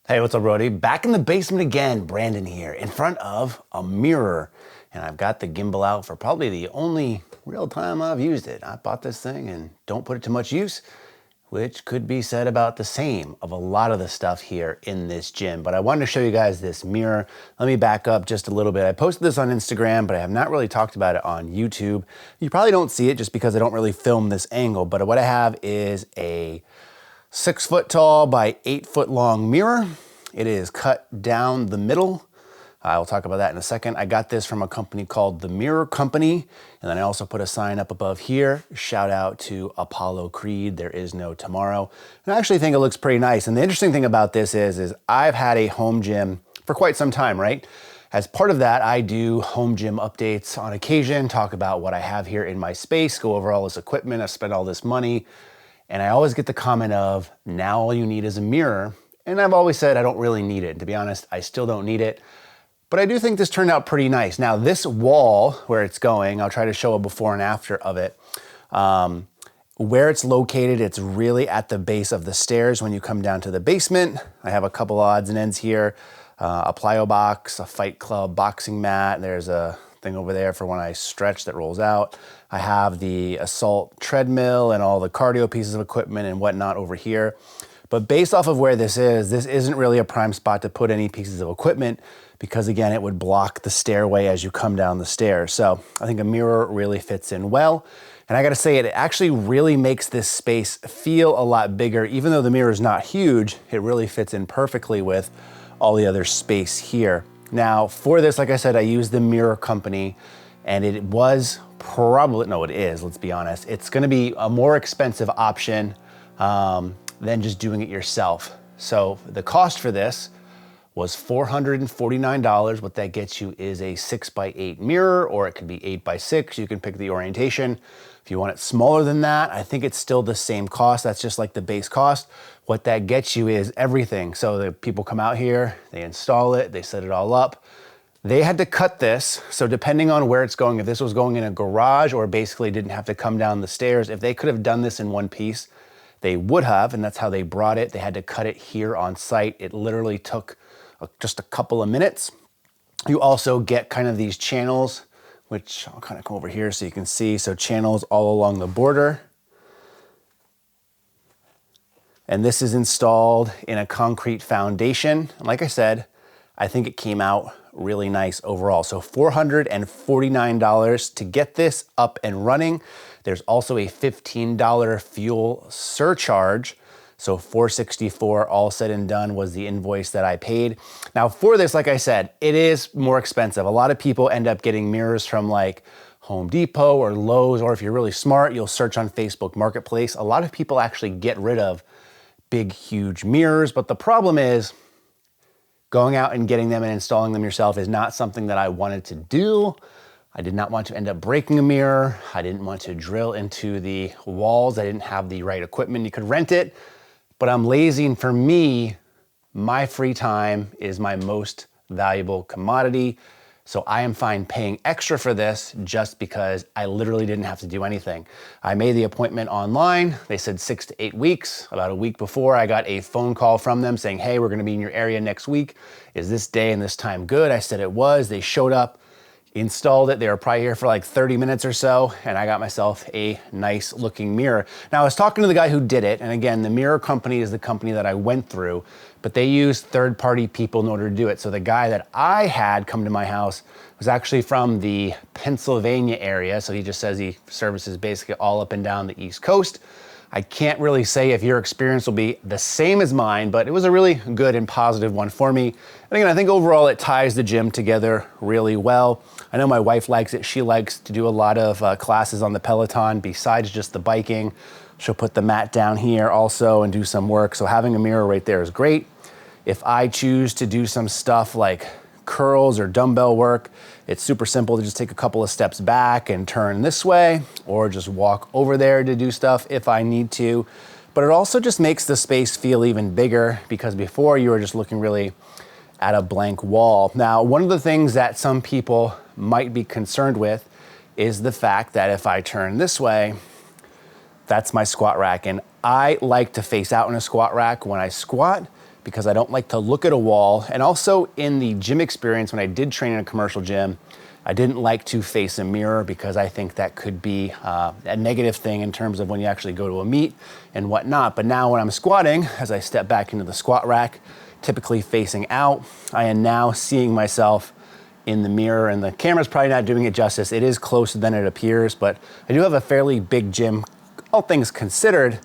Hey, what's up, Brody? Back in the basement again. Brandon here in front of a mirror. And I've got the gimbal out for probably the only real time I've used it. I bought this thing and don't put it to much use, which could be said about the same of a lot of the stuff here in this gym. But I wanted to show you guys this mirror. Let me back up just a little bit. I posted this on Instagram, but I have not really talked about it on YouTube. You probably don't see it just because I don't really film this angle. But what I have is a 6 foot tall by 8 foot long mirror. It is cut down the middle. I'll talk about that in a second. I got this from a company called The Mirror Company. And then I also put a sign up above here. Shout out to Apollo Creed. There is no tomorrow. And I actually think it looks pretty nice. And the interesting thing about this is I've had a home gym for quite some time, right? As part of that, I do home gym updates on occasion, talk about what I have here in my space, go over all this equipment, I spent all this money. And I always get the comment of, now all you need is a mirror. And I've always said I don't really need it. And to be honest, I still don't need it. But I do think this turned out pretty nice. Now this wall where it's going, I'll try to show a before and after of it. Where it's located, it's really at the base of the stairs when you come down to the basement. I have a couple odds and ends here. A plyo box, a Fight Club boxing mat. There's a thing over there for when I stretch that rolls out. I have the Assault treadmill and all the cardio pieces of equipment and whatnot over here. But based off of where this isn't really a prime spot to put any pieces of equipment because again, it would block the stairway as you come down the stairs. So I think a mirror really fits in well. And I gotta say, it actually really makes this space feel a lot bigger. Even though the mirror is not huge, it really fits in perfectly with all the other space here. Now for this, like I said, I used the Mirror Company and it was probably, no, it is, let's be honest. It's gonna be a more expensive option than just doing it yourself. So the cost for this was $449. What that gets you is a 6x8 mirror, or it could be 8x6. You can pick the orientation. If you want it smaller than that, I think it's still the same cost. That's just like the base cost. What that gets you is everything. So the people come out here, they install it, they set it all up. They had to cut this. So depending on where it's going, if this was going in a garage or basically didn't have to come down the stairs, if they could have done this in one piece, they would have, and that's how they brought it. They had to cut it here on site. It literally took just a couple of minutes. You also get kind of these channels, which I'll kind of come over here so you can see. So channels all along the border. And this is installed in a concrete foundation. And like I said, I think it came out really nice overall. So $449 to get this up and running. There's also a $15 fuel surcharge. So $464 all said and done was the invoice that I paid. Now for this, like I said, it is more expensive. A lot of people end up getting mirrors from like Home Depot or Lowe's, or if you're really smart, you'll search on Facebook Marketplace. A lot of people actually get rid of big, huge mirrors, but the problem is going out and getting them and installing them yourself is not something that I wanted to do. I did not want to end up breaking a mirror. I didn't want to drill into the walls. I didn't have the right equipment. You could rent it, but I'm lazy, and for me, my free time is my most valuable commodity. So I am fine paying extra for this just because I literally didn't have to do anything. I made the appointment online. They said 6 to 8 weeks. About a week before, I got a phone call from them saying, hey, we're gonna be in your area next week. Is this day and this time good? I said it was. They showed up, installed it. They were probably here for like 30 minutes or so, and I got myself a nice looking mirror. Now I was talking to the guy who did it, and again, the Mirror Company is the company that I went through, but they used third-party people in order to do it. So the guy that I had come to my house was actually from the Pennsylvania area, so he just says he services basically all up and down the East Coast. I can't really say if your experience will be the same as mine, but it was a really good and positive one for me. And again, I think overall it ties the gym together really well. I know my wife likes it. She likes to do a lot of classes on the Peloton besides just the biking. She'll put the mat down here also and do some work. So having a mirror right there is great. If I choose to do some stuff like curls or dumbbell work, it's super simple to just take a couple of steps back and turn this way, or just walk over there to do stuff if I need to. But it also just makes the space feel even bigger because before you were just looking really at a blank wall. Now, one of the things that some people might be concerned with is the fact that if I turn this way, that's my squat rack. And I like to face out in a squat rack when I squat because I don't like to look at a wall. And also in the gym experience, when I did train in a commercial gym, I didn't like to face a mirror because I think that could be a negative thing in terms of when you actually go to a meet and whatnot. But now when I'm squatting, as I step back into the squat rack, typically facing out, I am now seeing myself in the mirror, and the camera's probably not doing it justice. It is closer than it appears, but I do have a fairly big gym, all things considered,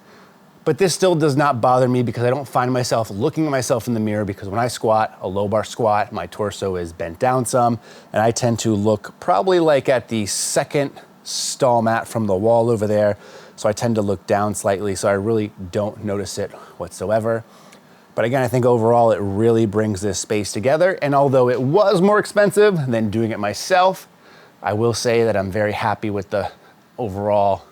but this still does not bother me because I don't find myself looking at myself in the mirror, because when I squat, a low bar squat, my torso is bent down some, and I tend to look probably like at the second stall mat from the wall over there. So I tend to look down slightly, so I really don't notice it whatsoever. But again, I think overall it really brings this space together. And although it was more expensive than doing it myself, I will say that I'm very happy with the overall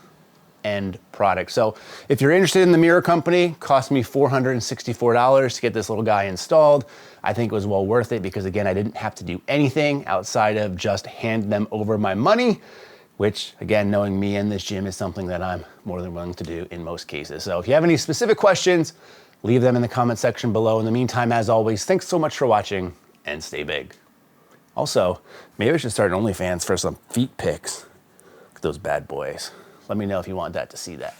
end product. So if you're interested in the Mirror Company, cost me $464 to get this little guy installed. I think it was well worth it because, again, I didn't have to do anything outside of just hand them over my money, which, again, knowing me and this gym, is something that I'm more than willing to do in most cases. So if you have any specific questions, leave them in the comment section below. In the meantime, as always, thanks so much for watching, and stay big. Also, maybe I should start an OnlyFans for some feet pics. Look at those bad boys. Let me know if you want that to see that.